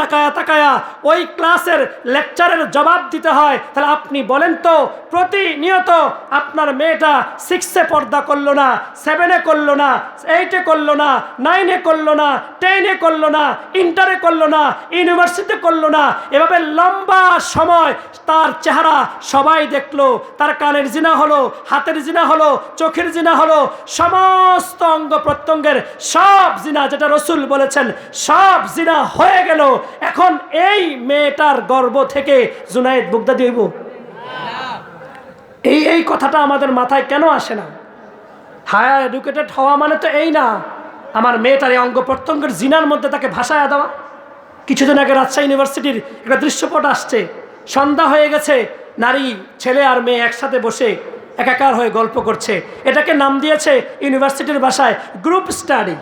তাকায়া তাকায়া ওই ক্লাসের লেকচারের জবাব দিতে হয়, তাহলে আপনি বলেন তো প্রতিনিয়ত আপনার মেয়েটা 6-এ পর্দা করলো না, 7-এ করলো না, 8-এ করলো না, 9-এ করলো না, 10-এ করলো না, ইন্টারে করলো না, ইউনিভার্সিটিতে করলো না, এভাবে লম্বা সময় তার চেহারা সবাই দেখলো, তার কানের জিনা হলো, হাতের জিনা হলো, চোখের জিনা হলো, সমস্ত অঙ্গ প্রত্যঙ্গের সব জিনা, যেটা রসুল বলেছেন সব জিনা হয়ে গেল। এখন এই মেয়েটার গর্ভ থেকে জুনায়েদ বুগদাদি হইব? এই কথাটা আমাদের মাথায় কেন আসে না? হায়ার এডুকেটেড হওয়া মানে তো এই না আমার মেয়েটার এই অঙ্গ প্রত্যঙ্গের জিনার মধ্যে তাকে ভাসায় দেওয়া। কিছুদিন আগে রাজশাহী ইউনিভার্সিটির একটা দৃশ্যপট আসছে, সন্ধ্যা হয়ে গেছে, নারী ছেলে আর মেয়ে একসাথে বসে একাকার হয়ে গল্প করছে। এটাকে নাম দিয়েছে ইউনিভার্সিটির ভাষায় গ্রুপ স্টাডি।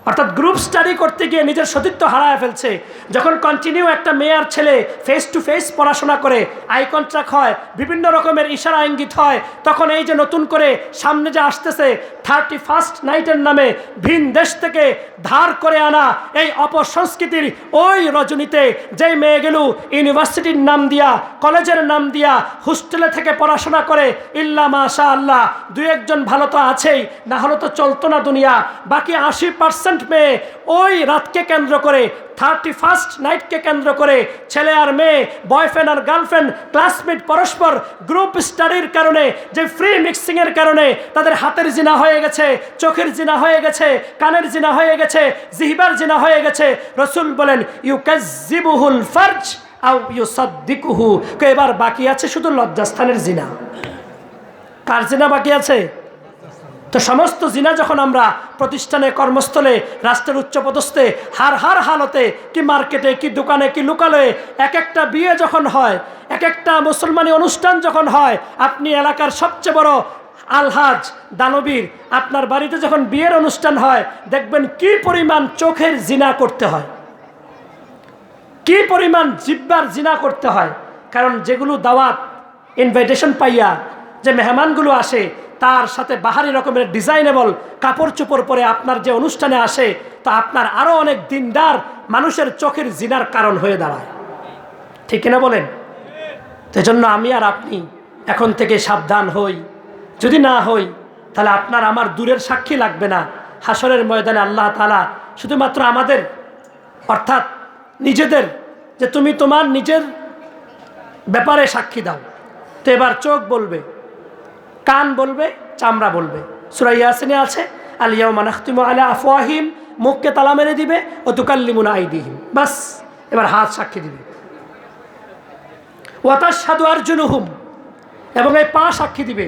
অর্থাৎ গ্রুপ স্টাডি করতে গিয়ে নিজের সতীত্ব হারায় ফেলছে। যখন কন্টিনিউ একটা মেয়ে আর ছেলে ফেস টু ফেস পড়াশোনা করে, আই কন্ট্যাক্ট হয়, বিভিন্ন রকমের ইশারা ইঙ্গিত হয়, তখন এই যে নতুন করে সামনে যে আসতেছে 31st নাইটের নামে ভিন দেশ থেকে ধার করে আনা এই অপসংস্কৃতির ওই রজনীতে যেই মেয়েগুলো ইউনিভার্সিটির নাম দিয়া, কলেজের নাম দিয়া, হোস্টেলে থেকে পড়াশোনা করে, ইল্লা মাশা আল্লাহ 2-1জন ভালো তো আছেই, না হলে তো চলতো না দুনিয়া। বাকি 80% মেয়ে ওই রাতকে কেন্দ্র করে, 31st নাইটকে কেন্দ্র করে, ছেলে আর মেয়ে, বয়ফ্রেন্ড আর গার্লফ্রেন্ড, ক্লাসমেট পরস্পর গ্রুপ স্টাডির কারণে, যে ফ্রি মিক্সিংয়ের কারণে তাদের হাতের জিনা হয়ে গেছে, চোখের জিনা হয়ে গেছে, কানের জিনা হয়ে গেছে, জিহ্বার জিনা হয়ে গেছে। রসুল বলেন ইউকাজ্জিবুহুল ফারজ আও ইউসাদ্দিকুহু, এবার বাকি আছে শুধু লজ্জাস্থানের জিনা। কার জিনা বাকি আছে? তো সমস্ত জিনা যখন আমরা প্রতিষ্ঠানে, কর্মস্থলে, রাষ্ট্রের উচ্চপদস্থে, হার হালতে, কি মার্কেটে, কি দোকানে, কি লোকালয়ে, এক একটা বিয়ে যখন হয়, এক একটা মুসলমানি অনুষ্ঠান যখন হয়, আপনি এলাকার সবচেয়ে বড় আলহাজ দানবীর আপনার বাড়িতে যখন বিয়ের অনুষ্ঠান হয়, দেখবেন কি পরিমাণ চোখের জিনা করতে হয়, কি পরিমাণ জিহ্বার জিনা করতে হয়। কারণ যেগুলো দাওয়াত ইনভাইটেশন পাইয়া যে মেহমানগুলো আসে, তার সাথে বাহারি রকমের ডিজাইনেবল কাপড় চোপড় পরে আপনার যে অনুষ্ঠানে আসে, তা আপনার আরও অনেক দিনদার মানুষের চোখের জিনার কারণ হয়ে দাঁড়ায়। ঠিক কিনা বলেন? তো জন্য আমি আর আপনি এখন থেকে সাবধান হই। যদি না হই তাহলে আপনার আমার দূরের সাক্ষী লাগবে না। হাসরের ময়দানে আল্লাহ তাআলা শুধুমাত্র আমাদের, অর্থাৎ নিজেদের, যে তুমি তোমার নিজের ব্যাপারে সাক্ষী দাও। তো এবার চোখ বলবে, কান বলবে, চামড়া বলবে। সূরা ইয়াসিনে আছে আল ইয়াউমা নাখতিমু আলা আফওয়াহিম, মুখকে তালা মেরে দিবে, ও তুকাল্লিমুনা আইদিহিম, বাস। এবার হাত সাক্ষী দিবে। ওয়া তাশহাদু আরজুলুহুম, এবং এই পা সাক্ষী দিবে।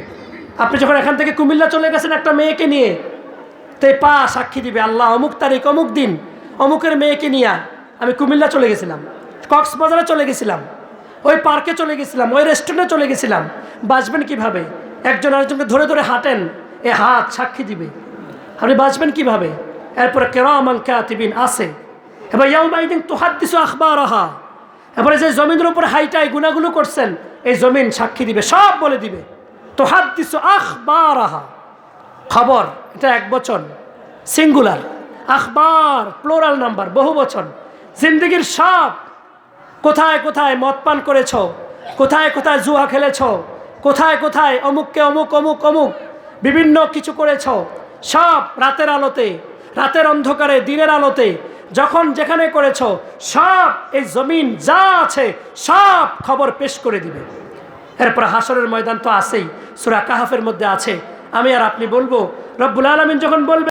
আপনি যখন এখান থেকে কুমিল্লা চলে গেছেন একটা মেয়েকে নিয়ে, তো এই পা সাক্ষী দিবে, আল্লাহ অমুক তারিখ অমুক দিন অমুকের মেয়েকে নিয়ে আমি কুমিল্লা চলে গেছিলাম, কক্সবাজারে চলে গেছিলাম, ওই পার্কে চলে গেছিলাম, ওই রেস্টুরেন্টে চলে গেছিলাম। বাঁচবেন কিভাবে? একজন আরেকজনকে ধরে ধরে হাঁটেন, এ হাত সাক্ষী দিবে। আপনি বাঁচবেন কিভাবে? এরপরে কিরামান কাতিবিন আছে। এবার ইয়াউমাইদিন তুহাদ্দিসু আখবারাহা, এবারে যে জমিনের উপর হাইটাই গুনাহগুলো করছেন, এই জমিন সাক্ষী দিবে, সব বলে দিবে। তুহাদ্দিসু আখবারাহা, খবর, এটা একবচন, সিঙ্গুলার। আখবার প্লোরাল নাম্বার, বহু বচন। জিন্দগির সব, কোথায় কোথায় মদ পান করেছ, কোথায় কোথায় জুয়া খেলেছ, কোথায় কোথায় অমুককে অমুক অমুক অমুক বিভিন্ন কিছু করেছ, সব রাতের আলোতে, রাতের অন্ধকারে, দিনের আলোতে, যখন যেখানে করেছ, সব এই জমিন যা আছে সব খবর পেশ করে দিবে। এরপর হাসরের ময়দান তো আছেই, সূরা কাহাফের মধ্যে আছে। আমি আর আপনি বলবো, রব্বুল আলামিন যখন বলবে